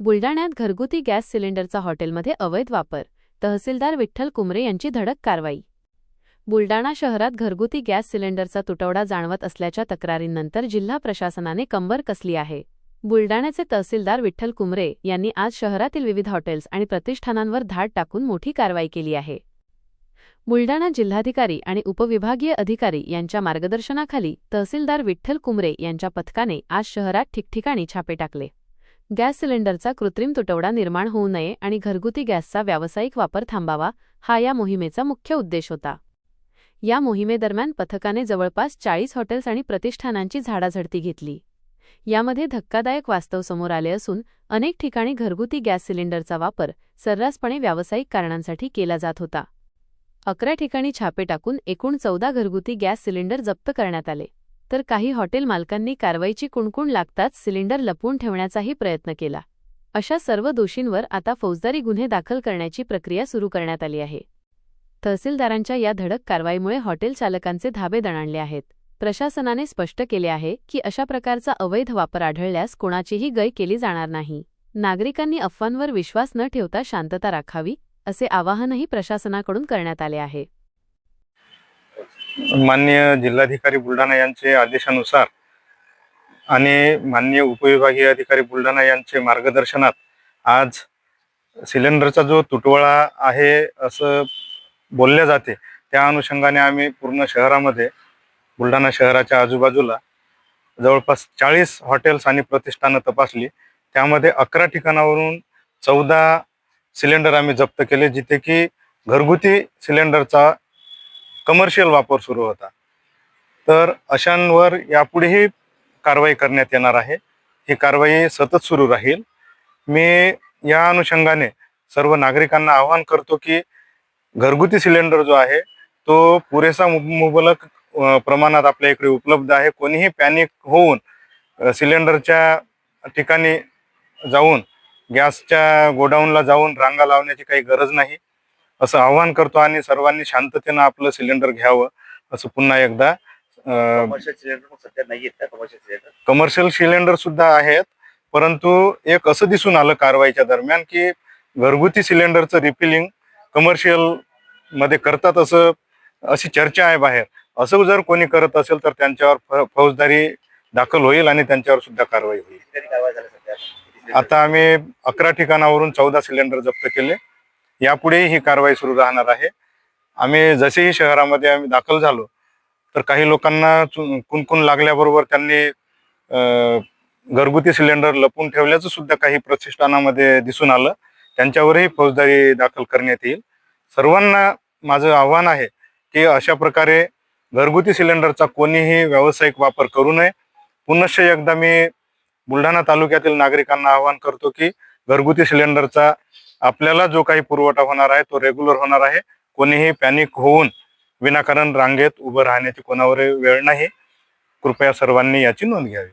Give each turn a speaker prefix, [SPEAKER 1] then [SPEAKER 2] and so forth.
[SPEAKER 1] बुलडाण्यात घरगुती गॅस सिलेंडरचा हॉटेलमध्ये अवैध वापर, तहसीलदार विठ्ठल कुमरे यांची धडक कारवाई। बुलडाणा शहरात घरगुती गॅस सिलेंडरचा तुटवडा जाणवत असल्याच्या तक्रारींनंतर जिल्हा प्रशासनाने कंबर कसली आहे। बुलडाण्याचे तहसीलदार विठ्ठल कुमरे यांनी आज शहरातील विविध हॉटेल्स आणि प्रतिष्ठानांवर धाड टाकून मोठी कारवाई केली आहे। बुलडाणा जिल्हाधिकारी आणि उपविभागीय अधिकारी यांच्या मार्गदर्शनाखाली तहसीलदार विठ्ठल कुमरे यांच्या पथकाने आज शहरात ठिकठिकाणी छापे टाकले। गॅस सिलेंडरचा कृत्रिम तुटवडा निर्माण होऊ नये आणि घरगुती गॅसचा व्यावसायिक वापर थांबावा, हा या मोहिमेचा मुख्य उद्देश होता। या मोहिमेदरम्यान पथकाने जवळपास 40 हॉटेल्स आणि प्रतिष्ठानांची झाडाझडती घेतली। यामध्ये धक्कादायक वास्तव समोर आले असून अनेक ठिकाणी घरगुती गॅस सिलेंडरचा वापर सर्रासपणे व्यावसायिक कारणांसाठी केला जात होता। 11 ठिकाणी छापे टाकून एकूण 14 घरगुती गॅस सिलेंडर जप्त करण्यात आले, तर काही हॉटेल मालकांनी कारवाईची कुणकुण लागताच सिलेंडर लपवून ठेवण्याचाही प्रयत्न केला। अशा सर्व दोषींवर आता फौजदारी गुन्हे दाखल करण्याची प्रक्रिया सुरू करण्यात आली आहे। तहसीलदारांच्या या धडक कारवाईमुळे हॉटेल चालकांचे धाबे दणाणले आहेत। प्रशासनाने स्पष्ट केले आहे की अशा प्रकारचा अवैध वापर आढळल्यास कोणाचीही गय केली जाणार नाही। नागरिकांनी अफवांवर विश्वास न ठेवता शांतता राखावी, असे आवाहनही प्रशासनाकडून करण्यात आले आहे।
[SPEAKER 2] माननीय जिल्हाधिकारी बुलढाणा यांचे आदेशानुसार आणि माननीय उपविभागीय अधिकारी बुलढाणा यांचे मार्गदर्शनात आज सिलेंडरचा जो तुटवडा आहे असं बोलले जाते, त्या अनुषंगाने आम्ही पूर्ण शहरामध्ये बुलढाणा शहराच्या आजूबाजूला जवळपास 40 हॉटेल्स आणि प्रतिष्ठानं तपासली। त्यामध्ये 11 ठिकाणावरून 14 सिलेंडर आम्ही जप्त केले, जिथे की घरगुती सिलेंडरचा कमर्शियल वापर सुरू होता। तर अशांवर यापुढेही कारवाई करण्यात येणार आहे। ही कारवाई सतत सुरू राहील। मी या अनुषंगाने सर्व नागरिकांना आवाहन करतो की घरगुती सिलेंडर जो आहे तो पुरेसा मुबलक प्रमाणात आपल्या इकडे उपलब्ध आहे। कोणीही पॅनिक होऊन सिलेंडरच्या ठिकाणी जाऊन गॅसच्या गोडाऊनला जाऊन रांगा लावण्याची काही गरज नाही, असं आवाहन करतो आणि सर्वांनी शांततेने आपलं सिलेंडर घ्यावं असं पुन्हा एकदा। कमर्शियल सिलेंडर सुद्धा आहेत, परंतु एक असं दिसून आलं कारवाईच्या दरम्यान की घरगुती सिलेंडरचं रिफिलिंग कमर्शियल मध्ये करतात अशी चर्चा आहे बाहेर। असं जर कोणी करत असेल तर त्यांच्यावर फौजदारी दाखल होईल आणि त्यांच्यावर सुद्धा कारवाई होईल। आता आम्ही 11 ठिकाणावरून 14 सिलेंडर जप्त केले। यापुढेही ही कारवाई सुरू राहणार आहे। आम्ही जसेही शहरामध्ये आम्ही दाखल झालो तर काही लोकांना कुणकुण लागल्याबरोबर त्यांनी घरगुती सिलेंडर लपवून ठेवल्याचं सुद्धा काही प्रतिष्ठानामध्ये दिसून आलं। त्यांच्यावरही फौजदारी दाखल करण्यात येईल। सर्वांना माझं आव्हान आहे की अशा प्रकारे घरगुती सिलेंडरचा कोणीही व्यावसायिक वापर करू नये। पुनश्च एकदा मी बुलढाणा तालुक्यातील नागरिकांना आवाहन करतो की घरगुती सिलेंडरचा आपल्याला जो काही पुरवठा होणार आहे तो रेग्युलर होणार आहे। कोणीही पॅनिक होऊन विनाकारण रांगेत उभं राहण्याची कोणावर वेळ नाही। कृपया सर्वांनी याची नोंद घ्यावी।